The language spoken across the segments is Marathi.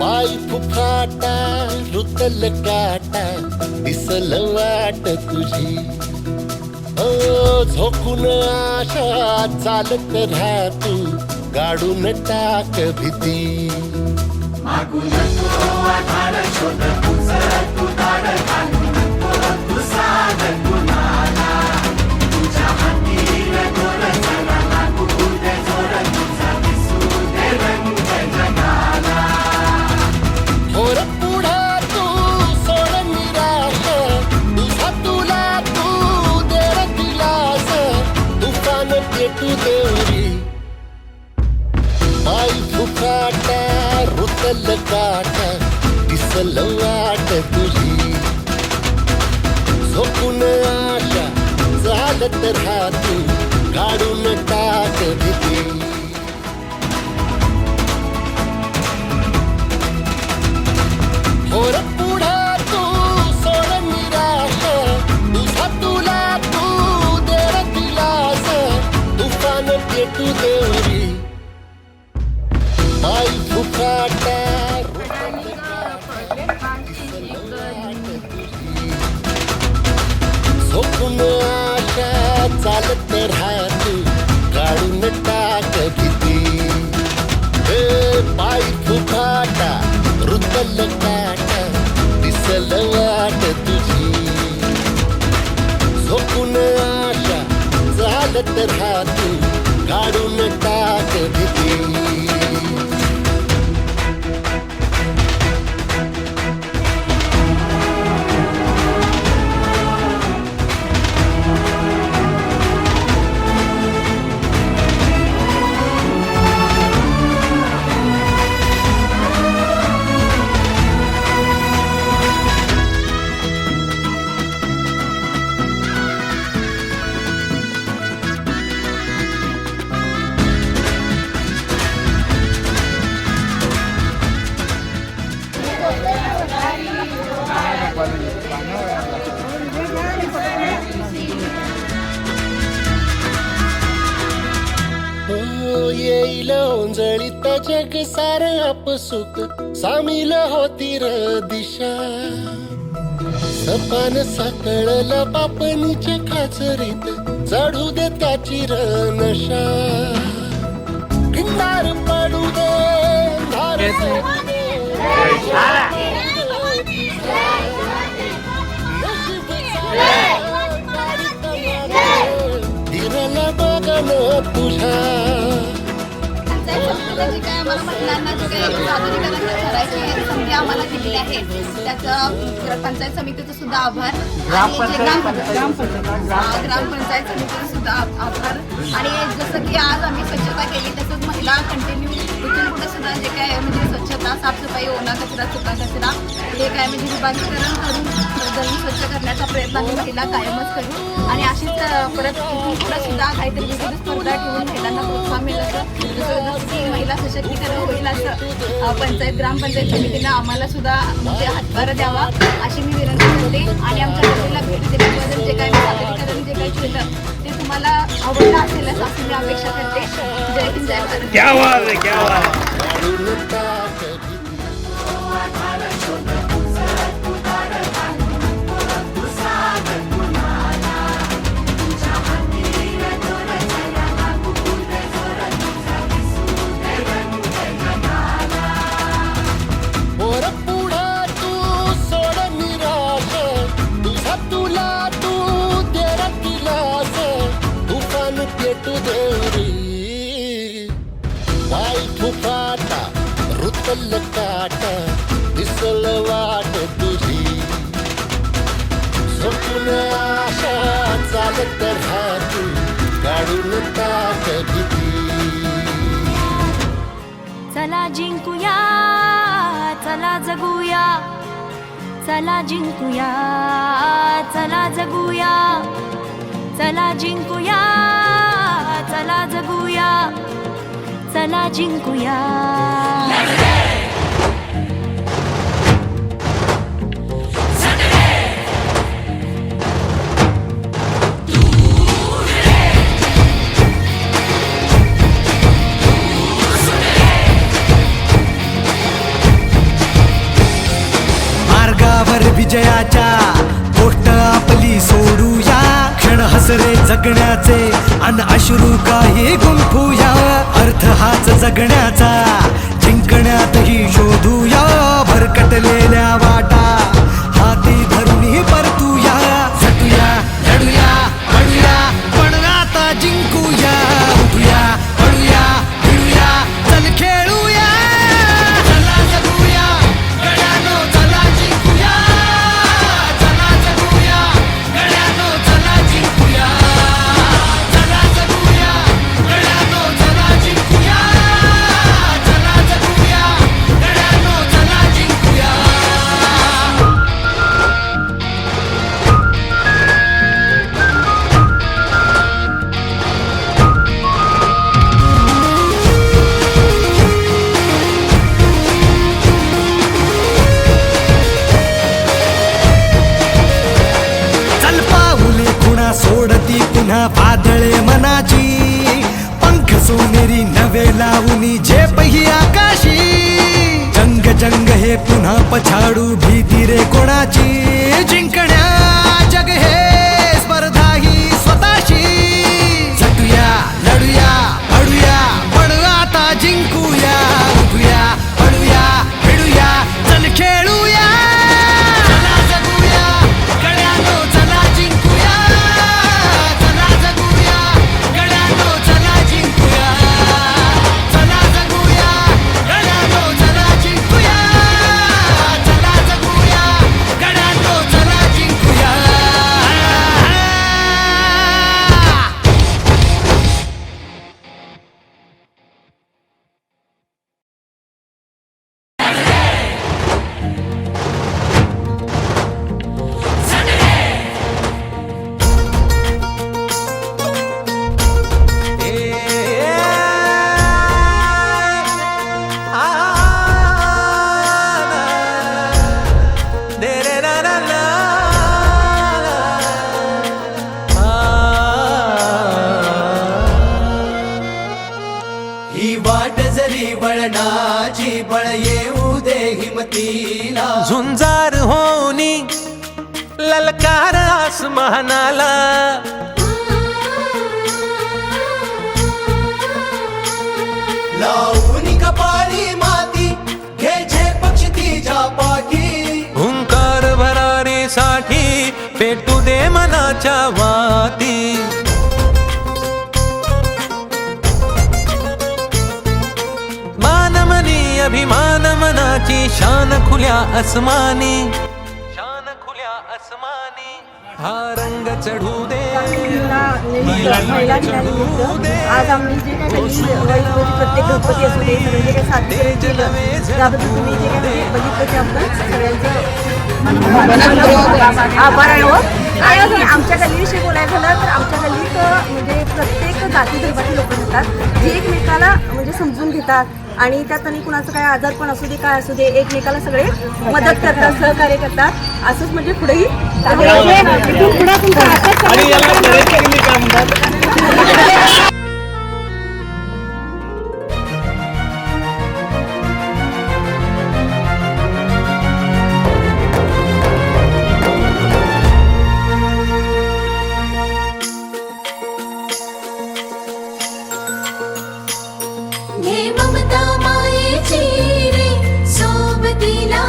पाय फुफाटा रुतल काटा दिसल वाट तुझी झोकून आशा चालत राहा तू गाडून टाक भीती मागून तो आधार शोध तू दार घालू नको तू साध कुणाला तुझ्या हाती गोर चला लागू दे जोर तुझा दिसू दे रंग जगाला थोर पुढा तू सोड निराश तुझा तुला तू देर दिलास तुफान पेटू देवरी पाय फुफाटा रुतल काटा दिसल वाट तुझी झोपून आशा चालत राहा तू काढून टाक भीती थोर पुढा तू सोड निराश तुझा तुला तू देर दिलास तुफान पेटू देवरी पाय फुफाटा झोपून आशा चालत राहा तू काढून टाक भीती पाय फुफाटा रुतल काटा दिसल वाट तुझी झोपून आशा चालत राहा तू काढून टाक भीती येईल ओंजळीत जग सार आपसुक सामील होती र दिशा सपान साकळला बापणीच्या खाचरीत चढू दे त्याची र नशा किनार पडू दे धार हिरला बघन तुझ्या जी काय आम्हाला महिलांना जे काही सादरीकरण करायची संधी आम्हाला दिलेली आहे त्याचं पंचायत समितीचं सुद्धा आभार ग्रामपंचायत समितीचं सुद्धा आभार आणि जसं की आज आम्ही स्वच्छता केली तसंच महिला कंटिन्यू इथून पुढे सुद्धा जे काय म्हणजे स्वच्छता साफसफाई ओला कचरा सुका कचरा हे काय म्हणजे विभागीकरण करून जमीन स्वच्छ करण्याचा प्रयत्न आम्ही महिला कायमच करू आणि अशीच परत इथून पुढे सुद्धा काहीतरी विविध स्पर्धा ठेवून महिलांना प्रोत्साहन मिळालं महिला सशक्तीकरण होईल असं पंचायत ग्रामपंचायत समितीनं आम्हाला सुद्धा म्हणजे हातभार द्यावा अशी मी विनंती करते आणि आमच्या सभेला भेट दिल्याबद्दल जे काही सादरीकरण जे काही केलं ते तुम्हाला आवडलं असेल असं मी अपेक्षा करते. जय हिंद जय भारत. क्या बात है, क्या बात है. रुतल काटा दिसल वाट तुझी झोपून आशा चालत राहा तू काढून टाक भीती चला जिंकूया चला जगूया चला जिंकूया चला जगूया चला जिंकूया चला जगूया चला जिंकूया. विजयाच्या गोष्ट आपली सोडूया, क्षण हसरे जगण्याचे अन अश्रू काही गुंफूया, अर्थ हाच जगण्याचा जिंकण्यातही शोधूया, भरकटलेल्या वाटा हाती धरून परतूया, झटूया लढूया पडूया पण आता जिंकूया, उठूया पडूया भिडूया चल खेळूया, चला जगूया गड्यानो चला जिंकूया, चला जगूया गड्यानो चला जिंकूया, चला जगूया गड्यानो चला जिंकूया, चला जगूया गड्यानो चला जिंकूया. चल पाऊले खुणा सोडती पुन्हा वादळे मनाची, पंख सोनेरी नवे लावूनी झेपही आकाशी, जंग जंग हे पुन्हा पछाडू भीती रे कोणाची, जिंकण्या जग हे स्पर्धा ही स्वतःशी, झटूया लढूया पडूया पण आता जिंकूया, उठूया पडूया भिडूया चल खेळूया, चला जगूया गड्यानो चला जिंकूया, चला जगूया गड्यानो चला जिंकूया, चला जगूया गड्यानो चला जिंकूया, चला जगूया गड्यानो चला जिंकूया. ही वाट जरी वळणाची बळ येऊ दे हिमतीला, झुंजार होनी ललकार आसमानाला, लावून कपाळी माती घे पक्षी तिच्या पाठी, हुंकार भरारीसाठी पेटू दे मनाच्या वाती, मानमनी अभिमान मनाची शान खुल्या अस्मानी, शान खुल्या अस्मानी, हा रंग चढू दे महिला दिनानिमित्त आज आम्ही जे काही प्रत्येक गणपती असू दे सगळे जे काही सादरीकरण केलं त्याबद्दल तुम्ही जे काही बघितलं त्याबद्दल सगळ्यांचे आभार आहे. आणि आमच्या गल्लीविषयी बोलायचं झालं तर आमच्या गल्लीत म्हणजे प्रत्येक जाती धर्माची लोक येतात जी एकमेकाला म्हणजे समजून घेतात आणि त्यात आणि कुणाचं काय आजारपण असू दे काय असू दे एकमेकाला सगळे मदत करतात सहकार्य करतात असंच म्हणजे पुढेही घे ममता मायेची रे सोबतीला,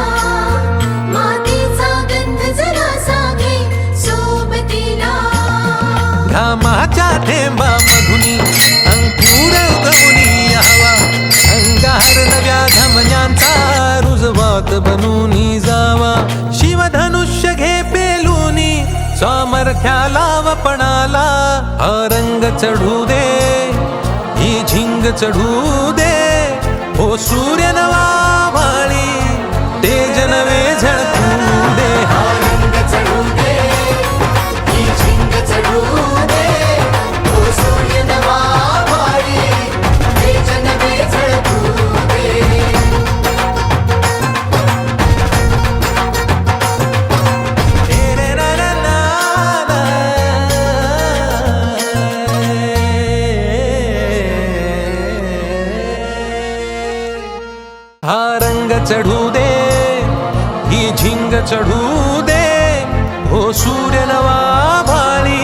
मातीचा गंध जरासा घे सोबतीला, घामाच्या थेंबामधुनी अंकुर उगवून यावा, अंगार नव्या धमन्यांचा रुजवात बनून जावा, शिवधनुष्य घे पेलूनी सामर्थ्याला वपणाला, हा रंग चढू दे ही झिंग चढू दे, ओ सूर्य नवा वाळी तेज नवे झळकू दे, हा रंग चढू दे ही झिंग चढू दे, ओ सूर्य नवा वाळी तेज नवे झळकू दे. रे रा रा रा रा. हा रंग चढू दे ही झिंग चढू दे, हो सूर्य नवा भाळी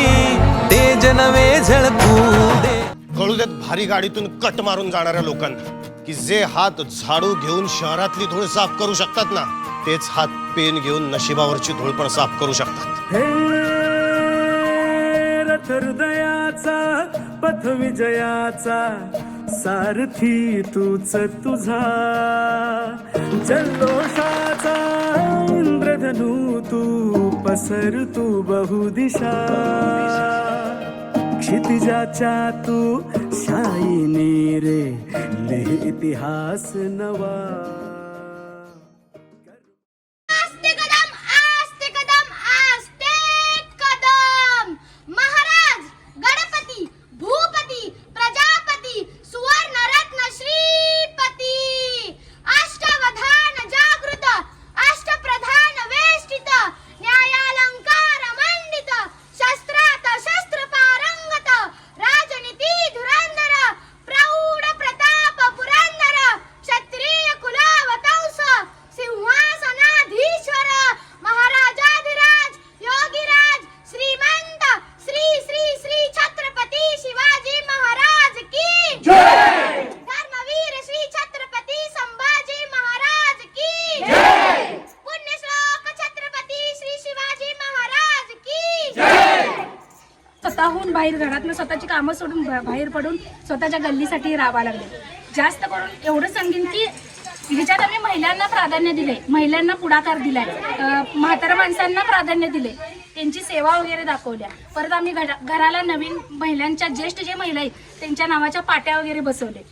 तेज नवे झळकू दे. कळू देत भारी गाडीतून कट मारून जाणाऱ्या लोकांना की जे हात झाडू घेऊन शहरातली धूळ साफ करू शकतात ना, तेच हात पेन घेऊन नशिबावरची धूळ पण साफ करू शकतात. रथ हृदयाचा पथ विजयाचा सारथी तूच तुझा, जल्लोषाचा इंद्रधनू तू पसर तू बहुदिशा, क्षितिजाच्या तू शाईनी रे लिह इतिहास नवा. आस्ते कदम महाराज गणपती भूपती प्रजापती सुवर्णरत्न श्रीपती अष्टवधान जागृत अष्टप्रधान वेष्टित न्यायालंकार मंडित शस्त्रात शस्त्र पारंगत राजनीती धुरंधर प्रौढ प्रताप पुरंदर क्षत्रिय कुलावतंस सिंहासनाधीश्वर महाराजाधिराज योगीराज श्रीमंत श्री श्री श्री छत्रपती शिवाजी महाराज की जय, धर्मवीर श्री छत्रपती संभाजी महाराज की जय, पुण्यश्लोक छत्रपती श्री शिवाजी महाराज की जय. स्वतःहून बाहेर घरातनं स्वतःची कामं सोडून बाहेर पडून स्वतःच्या गल्लीसाठी राहावं लागले. जास्त करून एवढं सांगेन की ह्याच्यात आम्ही महिलांना प्राधान्य दिले, महिलांना पुढाकार दिलाय, म्हाताऱ्या माणसांना प्राधान्य दिले, त्यांची सेवा वगैरे दाखवल्या. परत आम्ही घराला नवीन महिलांच्या ज्येष्ठ जे महिला आहेत त्यांच्या नावाच्या पाट्या वगैरे बसवले.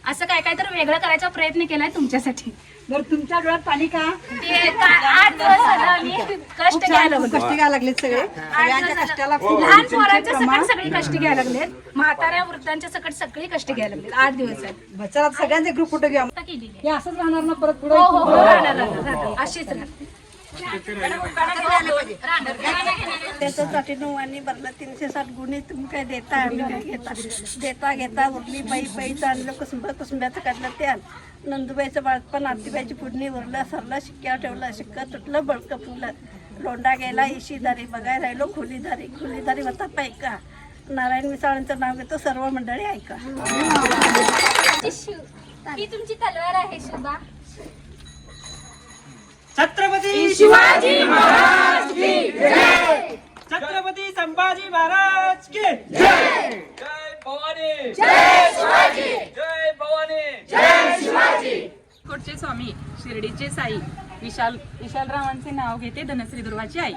असं काय काय तर वेगळं करायचा प्रयत्न केलाय तुमच्यासाठी. बरं तुमच्या डोळ्यात पाणी का? ते 8 दिवस झालं आम्ही कष्ट घ्यायला कष्ट घ्यायला लागलेत सगळे. सगळ्यांच्या कष्टाला लहान पोरांच्या सकट सगळी कष्ट घ्यायला लागलेत, म्हाताऱ्या वृद्धांच्या सकट सगळी कष्ट घ्यायला लागलेत. 8 दिवस झाले. चला सगळ्यांचे ग्रुप फोटो घ्या. केलेली हे असंच राहणार ना परत पुढे? हो हो हो राहणार अशीच राहणार. त्याच्यासाठी 9 आणि भरला 360 गुन्हे तुम्ही काय देता आम्ही काय घेता देता घेता उरली बाई बाईचं आणलं कुसुंब्याचं काढलं त्यान नंदुबाईचं बाळपण आरतीबाईची पुढणी उरलं सरला शिक्क्यावर ठेवला शिक्का तुटलं बळकं फुललं लोंडा गेला इशीदारी बघाय राहिलो खुलीदारी होता पैका. नारायण मिसाळांचं नाव घेतो सर्व मंडळी ऐका. ही तुमची तलवार आहे शुभा. छत्रपती शिवाजी महाराज की जय, छत्रपती संभाजी महाराज की जय, जय भवानी, जय शिवाजी, जय भवानी, जय शिवाजी. कोटचे स्वामी शिर्डीचे साई विशालरावांचे नाव घेते धनश्री दुर्वाची आई.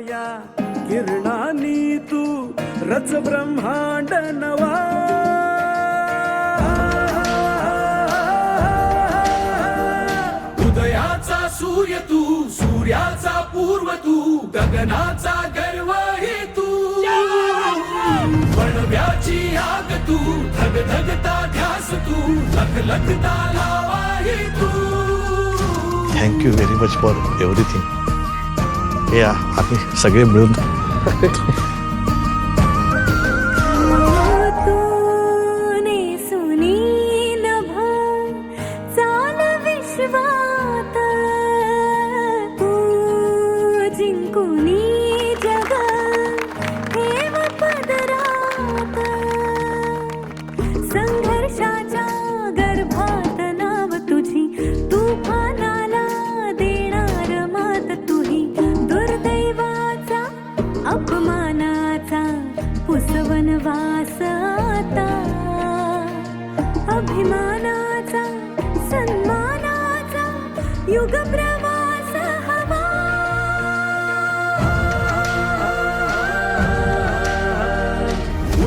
या किरणानी तू रच ब्रह्मांड नवा, उदयाचा सूर्य तू सूर्याचा पूर्व तू गगनाचा गर्व हे तू, वणव्याची आग तू धगधगता ध्यास तू लखलखता लावा हे तू. Thank you very much for everything. या आम्ही सगळे मिळून संघर्षाच्या गर्भात नाव तुझी तुफानाला देणार मात तुही दुर्दैवाचा अपमानाचा पुसवन वास आता अभिमानाचा सन्मानाचा युग प्रवास हवा.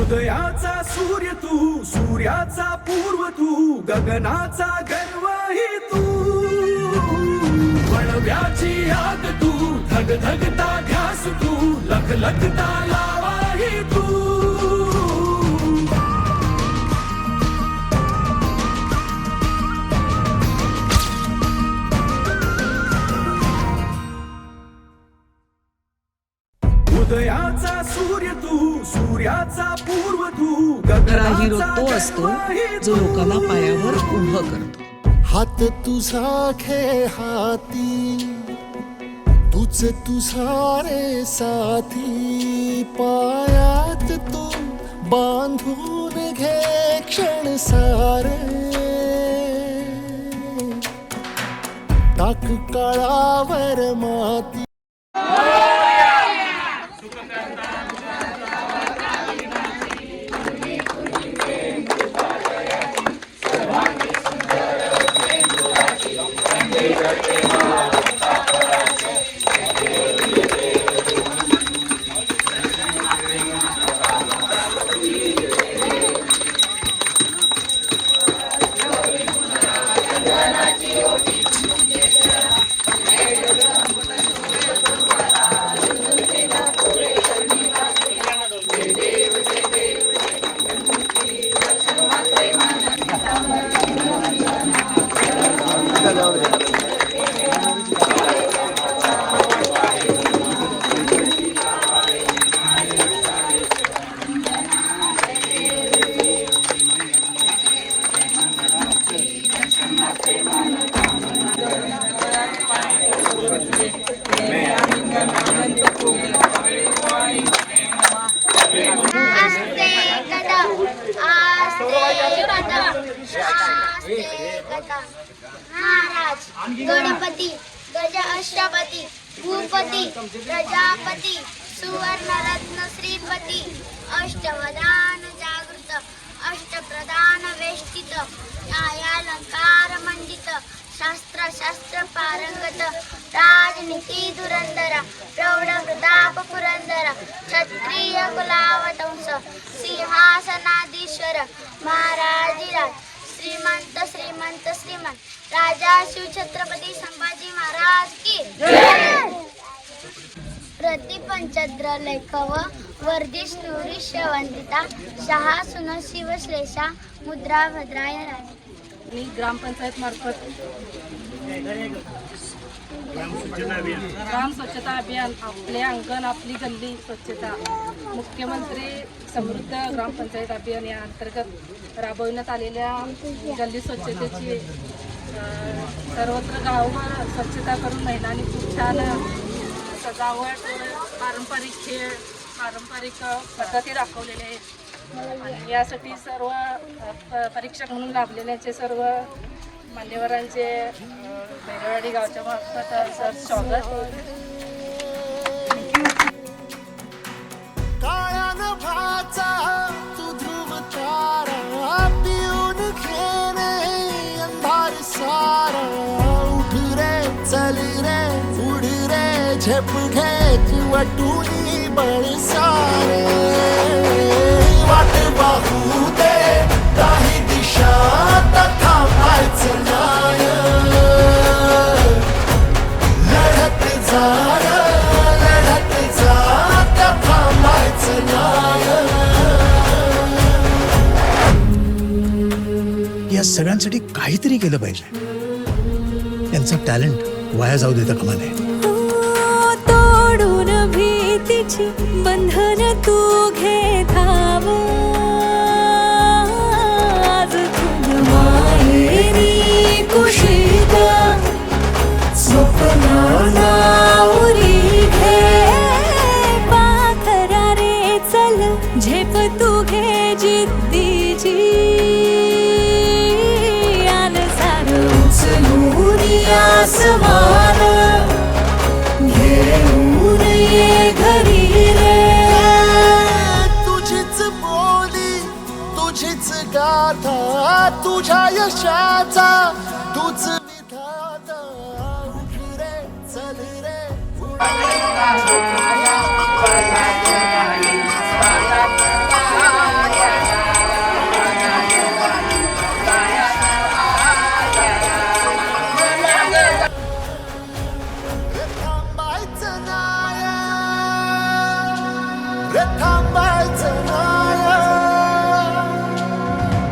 उदयाचा सूर्य तू सूर्याचा पूर्व तू गगनाचा गर्व ही तू, वणव्याची आग तू धगधगता ध्यास तू लखलखता लावा ही तू. उदयाचा सूर्य तू सूर्याचा पूर्व तू हिरो तो असतो जो लोकांना पायावर उभं करतो. हात तुझा घे हाती तू तूच तुझा रे साथी, पायात तू बांधून घे क्षण सारे, टाक काळावर माती. महाराज गणपती गज अष्टपती भूपती प्रजापती सुवर्णरत्न श्रीपती अष्टवदान जागृत अष्टप्रधान वेष्टित न्यायालंकार मंडित शास्त्र शास्त्र पारंगत राजनीती धुरंधर प्रौढ प्रताप पुरंदर क्षत्रिय कुलावतंस सिंहासनाधीश्वर महाराजिराज श्रीमंत श्रीमंत श्रीमंत राजा शिवछत्रपती संभाजी महाराज की प्रतिपंचद्र लेखव वर्धी स्नुरी शवंदिता शहा सुन शिवश्लेषा मुद्रा भद्राय राज. आणि ग्रामपंचायत मार्फत ग्राम स्वच्छता अभियान आपले अंगण आपली गल्ली स्वच्छता मुख्यमंत्री समृद्ध ग्रामपंचायत अभियान या अंतर्गत राबविण्यात आलेल्या गल्ली स्वच्छतेची सर्वत्र गावभर स्वच्छता करून महिलांनी खूप छान सजावट पारंपरिक खेळ पारंपरिक पद्धती दाखवलेल्या आहेत आणि यासाठी सर्व परीक्षक म्हणून लाभलेल्याचे सर्व मान्यवरांचे बेगवाडी गावच्या मार्फत सर स्वागत. काळ्यान भाचा तू ध्रुव तारा पिऊन घेणे अंधार सारा, उठ रे चल रे उड रे झेप घे तू वटुनी बळ सारे, वाट पाहू दे काही दिशा थांबायचं नाय, लढत जा थांबायचं नाय. या सगळ्यांसाठी काहीतरी केलं पाहिजे. यांचं टॅलेंट वाया जाऊ देता कामा नये. तोडून भीतीची बंधन तू घे धाव, आज तुझ माहेरी कुशीत स्वप्नाला उरी घे, पाखरा रे चल झेप तू घे जिद्दीची, आन सार उचलून आसमान घेऊन ये घरी रे. तुझीच बोली तुझीच गाथा तुझ्या यशाचा तूच विधाता, उठ रे चल रे थांबायचं नाय, रे थांबायचं नाय,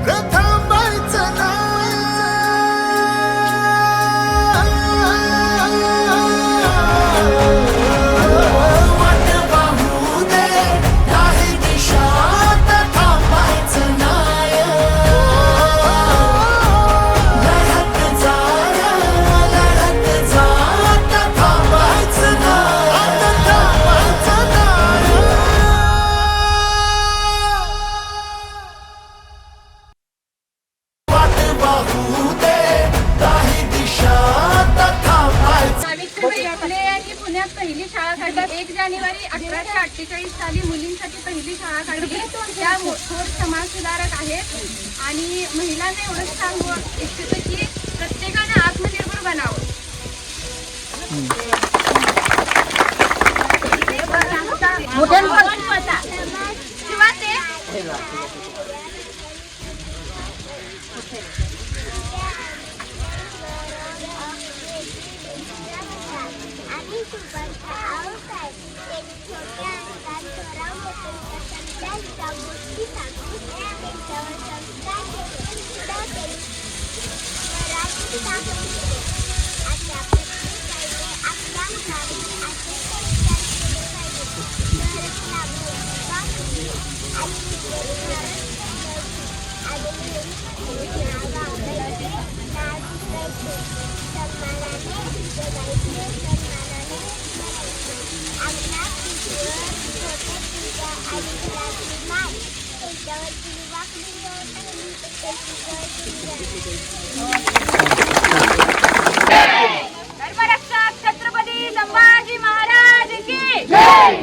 रे थांबायचं नाय. जानेवारी 1848 साली मुलींसाठी पहिली शाळा काढली. त्या थोर समाजसुधारक आहेत आणि महिलांना एवढंच सांगू इच्छितो की प्रत्येकाने आत्मनिर्भर बनावं. किंवा ते धर्मरक्षक छत्रपती संभाजी महाराज की जय.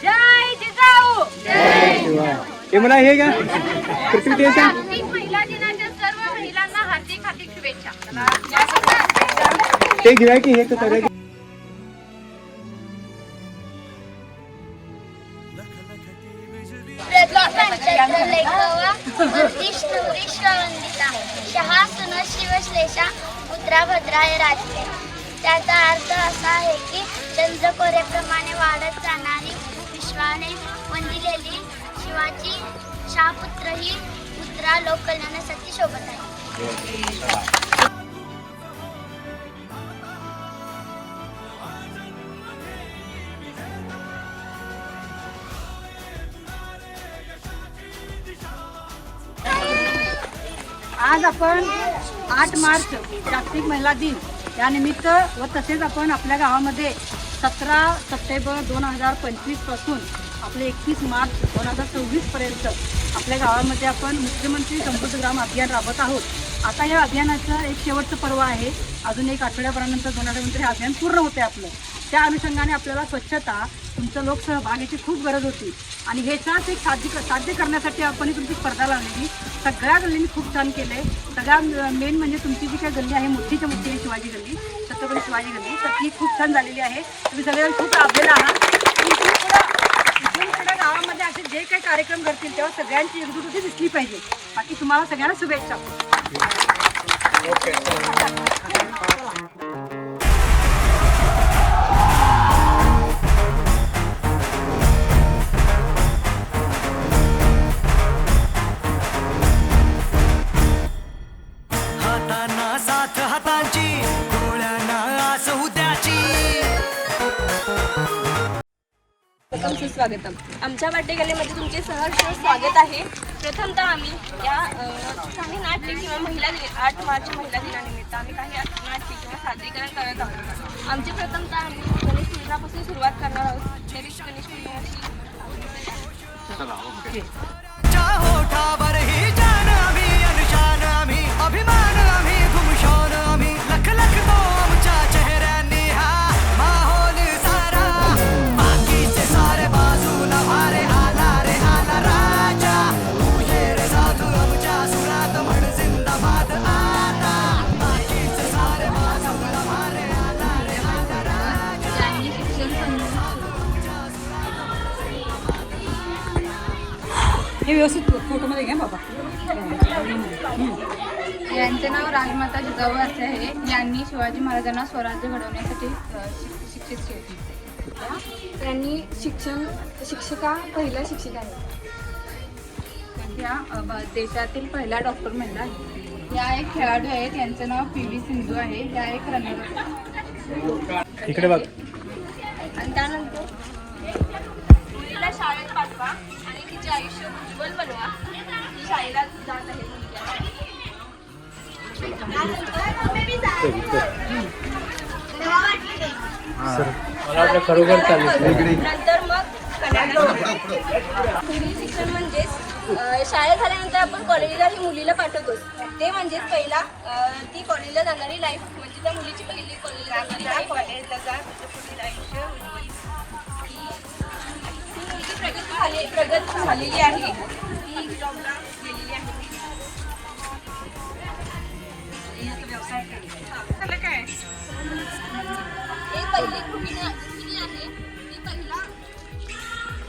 जय जिजाऊ. जागतिक महिला दिनाच्या सर्व महिलांना हार्दिक हार्दिक शुभेच्छा. शहा सुन शिवश्लेषा मुद्रा भद्राय राजते. त्याचा अर्थ असा आहे की चंद्रकोरेप्रमाणे वाढत जाणारी विश्वाने वंदिलेली शिवाची शापुत्र ही मुद्रा लोककल्याणासाठी शोभत आहे. आज आपण 8 मार्च जागतिक महिला दिन यानिमित्त व तसेच आपण आपल्या गावामध्ये 17 सप्टेंबर 2025 पासून आपले 31 मार्च 2026 पर्यंत आपल्या गावामध्ये आपण मुख्यमंत्री समृद्ध ग्राम अभियान राबवत आहोत. आता या अभियानाचं एक शेवटचं पर्व आहे. अजून एक आठवड्यापर्यंत 2 आठवड्यानंतर हे अभियान पूर्ण होते आपलं. त्या अनुषंगाने आपल्याला स्वच्छता तुमचं लोकसहभागाची खूप गरज होती आणि ह्याचाच एक साध्य करण्यासाठी आपण तुमची स्पर्धा लावलेली. सगळ्या गल्लींनी खूप छान केलं आहे. सगळ्या मेन म्हणजे तुमची जी काही गल्ली आहे मोठीच्या मोठी शिवाजी गल्ली, छत्रपती शिवाजी गल्ली, तर ती खूप छान झालेली आहे. तुम्ही सगळेजण खूप राबलेला आहात. इथून पुढे गावामध्ये असे जे काही कार्यक्रम घडतील तेव्हा सगळ्यांची एकजुटी दिसली पाहिजे. बाकी तुम्हाला सगळ्यांना शुभेच्छा. हातांना साथ हातांची, डोळ्यांना आस उद्याची. सुस्वागतम. आमच्या वाटेगल्लीमध्ये तुमचे सहर्ष स्वागत आहे. प्रथमतः आम्ही या काही नाट्य किंवा महिला दिन 8 मार्च महिला दिनानिमित्त आम्ही काही नाट्य किंवा सादरीकरण करत आहोत. आमची प्रथमतः आम्ही गणेश पूजनापासून सुरुवात करणार आहोत. गणेश पूजनाची ओठावर ही जान आम्ही, अनुशान आम्ही, अभिमान आम्ही, घुमशान आम्ही, लख लख तो आमच्या चेहऱ्यांनी हा माहोल सारा. बाकीचे सारे बाजूला भारे आला रे आला राजा. तुझे रे साधू आमच्या सुरात म्हण जिंदाबाद आता. बाकीचे सारे बाजूला भारे आला रे आला राजा. हे व्यवस्थित फोटोमध्ये घ्या बाबा. यांचे नाव राजमाता जिजाऊ असे आहे. यांनी शिवाजी महाराजांना स्वराज्य घडवण्यासाठी शिक्षित केले. यांनी शिक्षिका पहिल्या शिक्षिका आहेत. या देशातील पहिल्या डॉक्टर महिला आहेत. या एक खेळाडू आहेत. यांचं नाव PV सिंधू आहे. या एक रनर. इकडे बघ. आणि त्यानंतर मुलीला शाळेत पाठवा आणि तिचे आयुष्य उज्ज्वल बनवा. ती शाळेला जात आहे मुलगी. नंतर मग पुढील शिक्षण म्हणजेच शाळेत झाल्यानंतर आपण कॉलेजला ही मुलीला पाठवतो. ते म्हणजेच पहिला ती कॉलेजला जाणारी लाईफ, म्हणजे त्या मुलीची पहिली कॉलेजला जाणारी लाईफ. कॉलेजला जा, पुढील आयुष्य प्रगत झालेली आहे ती जॉबला गेलेली आहे. काय एक पहिली गृहिणी आहे ती पहिला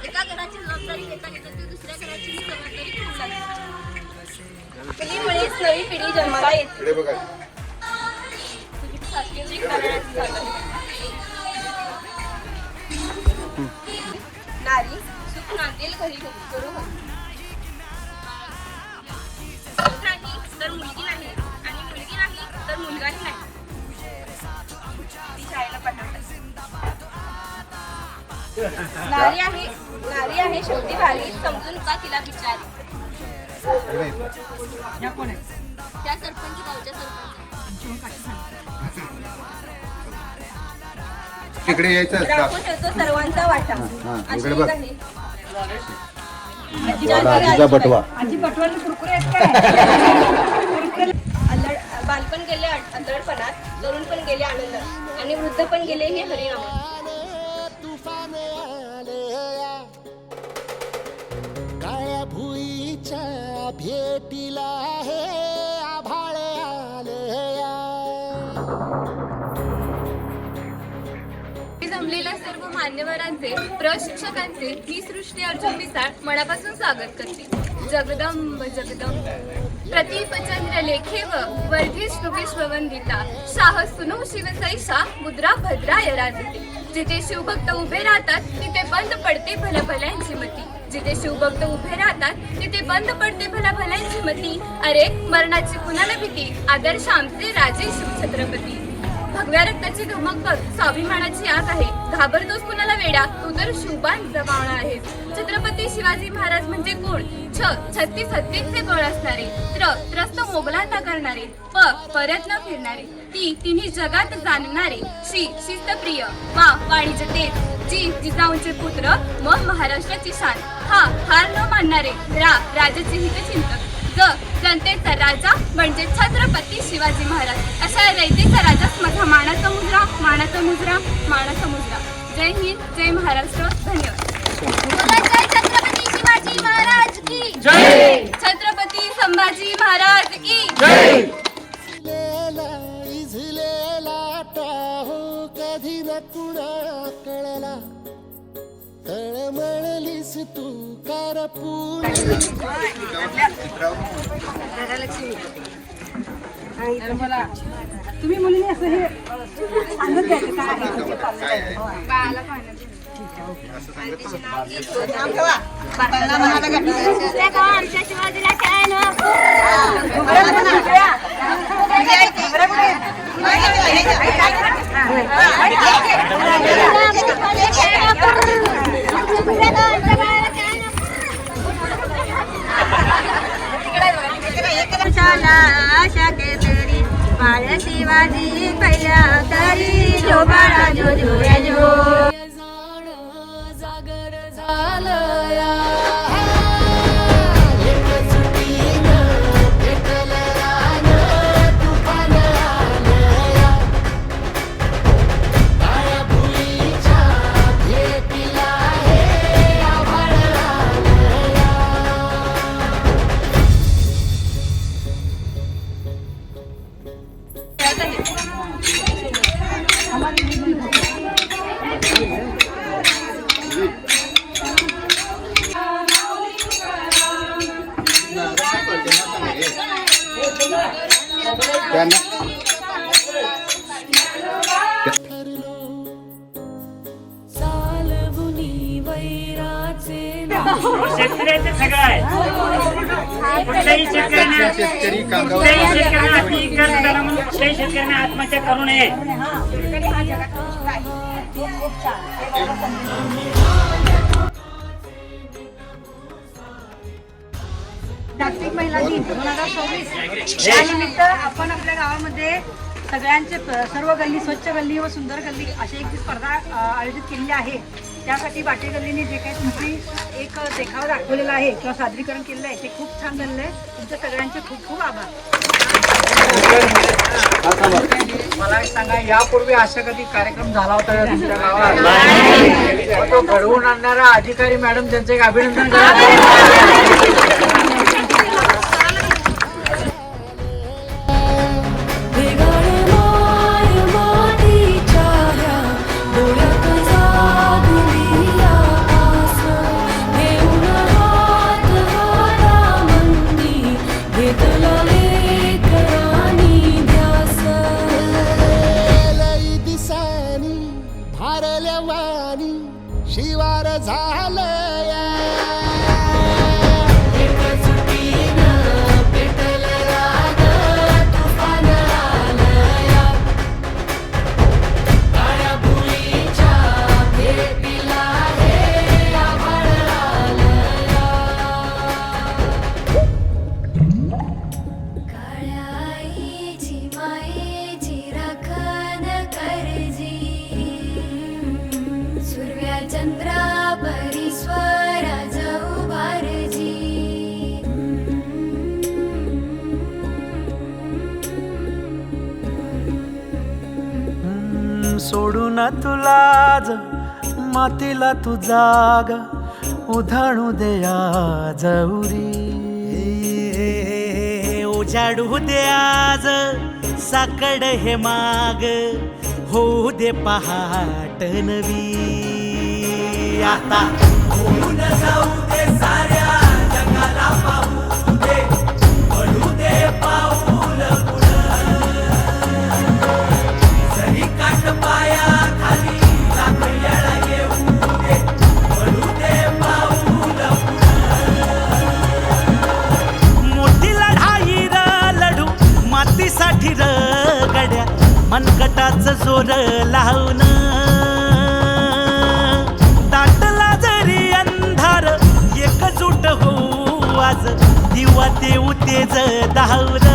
एका घराची जबाबदारी घेता घेता ती दुसऱ्या घराची जबाबदारी घेऊ लागते. मुलीमुळेच नवी पिढी जन्माला येते. नारी सुख नांदेल घरी करू नाही तर मुलगी नाही आणि मुलगी नाही तर मुलगाही नाही. ती शाळेला पाठवतात. नारी आहे शेवटी भारी समजून का तिला बिचारी. त्या सरपंच गावच्या सरपंच तिकडे यायचं राखून ठेवतो सर्वांचा वाटा. इकडे बघ. आजीचा बटवा. आजी बटवाला कुरकुरे आहेत काय? बालपण गेले अंधळपणात, तरुण पण गेले आनंदात आणि वृद्ध पण गेले हे हरिनामात. काळ्या भुईच्या भेटीला हे आभाळ आलया. जमलेल्या सर्व मान्यवरांचे प्रशिक्षकांचे मी सृष्टी अर्जुन मिसाळ मनापासून स्वागत करते. जगदंब जगदंब प्रतिपचंद्र लेखेव वर्धिष्णु वंदिता शाह सुनो शिवसैषा मुद्रा भद्राय राजते. जिथे शिवभक्त उभे राहतात तिथे बंद पडते भल्याभल्यांची मती. जिथे शिवभक्त उभे राहतात तिथे बंद पडते भल्याभल्यांची मती. अरे मरणाची कुणाला भीती आदर्श आमचे राजे शिवछत्रपती. भगव्या रक्ताची धमक बघ स्वाभिमानाची आग आहे. घाबरतोस कुणाला वेडा तू तर शिवबान जमावणार आहेस. छत्रपती शिवाजी महाराज म्हणजे कोण? 36 हत्तीचे बळ असणारे, त्रस्त मोगलांना करणारे, परत न फिरणारे, तिन्ही जगात जाणणारे, शिस्तप्रिय, वाणिज्य तेज, जिजाऊंचे पुत्र, मग महाराष्ट्राची शान, हार न मानणारे, राजाचे हितचिंतक, जनतेचा राजा म्हणजे छत्रपती शिवाजी महाराज. अशा रयतेचा राजाच माझा मानाचा मुजरा, मानाचा मुजरा, मानाचा मुजरा. जय हिंद, जय महाराष्ट्र. धन्यवाद. जय छत्रपती शिवाजी महाराज की जय. छत्रपती संभाजी महाराज की जय. इझलेला टाहो कधी न कुणा कळला. तळमळलीस तू कारपूर. तुम्ही मुलीने असं हे सांगत द्यायचं काय बाळाला पाहण्याचं. आमच्या शिवाजीला काय आशा केतरी बाळ शिवाजी पहिल्या तरी जो बाळा जो जोया जो. जागर झालया शेतकऱ्याचं सगळं आहे. कुठल्याही शेतकऱ्यांना पीक कर्ज झाला म्हणून कुठल्याही शेतकऱ्यांना आत्महत्या करू नये. जागतिक महिला दिन 2024 यानिमित्त आपण आपल्या गावामध्ये सगळ्यांचे सर्व गल्ली स्वच्छ गल्ली व सुंदर गल्ली अशी एक स्पर्धा आयोजित केलेली आहे. त्यासाठी बाटे गल्लीने जे काही तुमची एक देखावा दाखवलेला आहे किंवा सादरीकरण केलेलं आहे ते खूप छान झालेलं आहे. तुमच्या सगळ्यांचे खूप खूप आभार. मला एक सांगा, यापूर्वी असा कधी कार्यक्रम झाला होता का तुमच्या गावात? तो घडवून आणणारा अधिकारी मॅडम त्यांचं एक अभिनंदन करा. शिवार झालया पेटल राग तुफान आलया काळ्या भुईच्या भेटीला हे आभाळ आलया काळ्या आईची मायेची राखण करजी सूर्या चंद्रा परिस्वर जाऊ बारजी सोडून तुला मातीला तू जाग उधाणू दया जौरी उजाडू दे आज साकड हे माग होऊ दे पहाट नवी आता होऊन जाऊ दे साऱ्या जगाला पाहू दे पडू दे पाऊल पुढं जरी काट पाया खाली लाख येळा येऊ दे पडू दे पाऊल पुढं मोठी लढाई लढू मातीसाठी गड्या मनगटाचं जोर लावून दाटला जरी अंधार एकजूट होऊ आज दिवा देऊ तेज धावल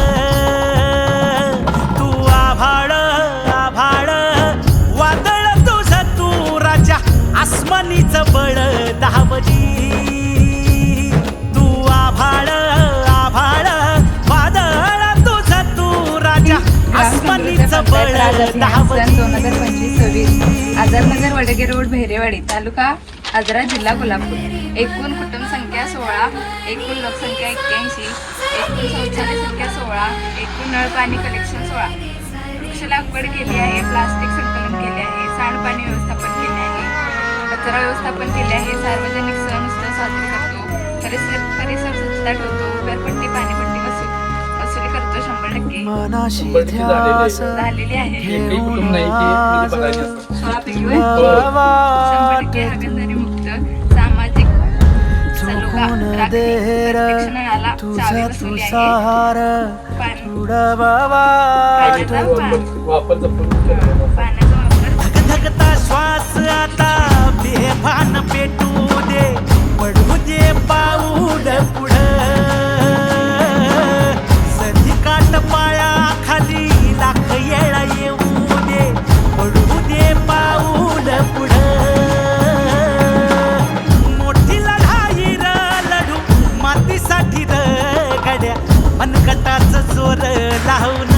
तू आभाळ आभाळ वादळ तुझं तू राजा आसमानीचं बळ धावली तू आभाळ आभाळ वादळ तुझं तू राजा आसमानीचं बळ धावली 2025-26 आझादनगर वडगे रोड बहिरेवाडी तालुका आजरा जिल्हा कोल्हापूर. एकूण कुटुंब संख्या 16, एकूण लोकसंख्या 81, एकूण शौचालय संख्या 16, एकूण नळ पाणी कलेक्शन 16. वृक्ष लागवड केली आहे, प्लास्टिक संकलन केले आहे, सांडपाणी व्यवस्थापन केले आहे, कचरा व्यवस्थापन केले आहे, सार्वजनिक सण उत्सव साजरे करतो, परिसर स्वच्छता ठेवतो, घरपट्टी पाणीपट्टी वसुली करतो 100% झालेली आहे. 16 पैकी 100% हागणदारी मुक्त सामाजिक सलोखा राखली. प्रत्यक्ष नळाला चावी बसवली आहे. पाण्याचा वापर धगधगता श्वास आता बेभान पेटू दे पडू दे पाऊल पुढं सधी काट पाया खाली लाख येळा येऊ दे पडू दे पाऊल पुढं मोठी लढाई लढू मातीसाठी गड्या मनगटाचं जोर लावून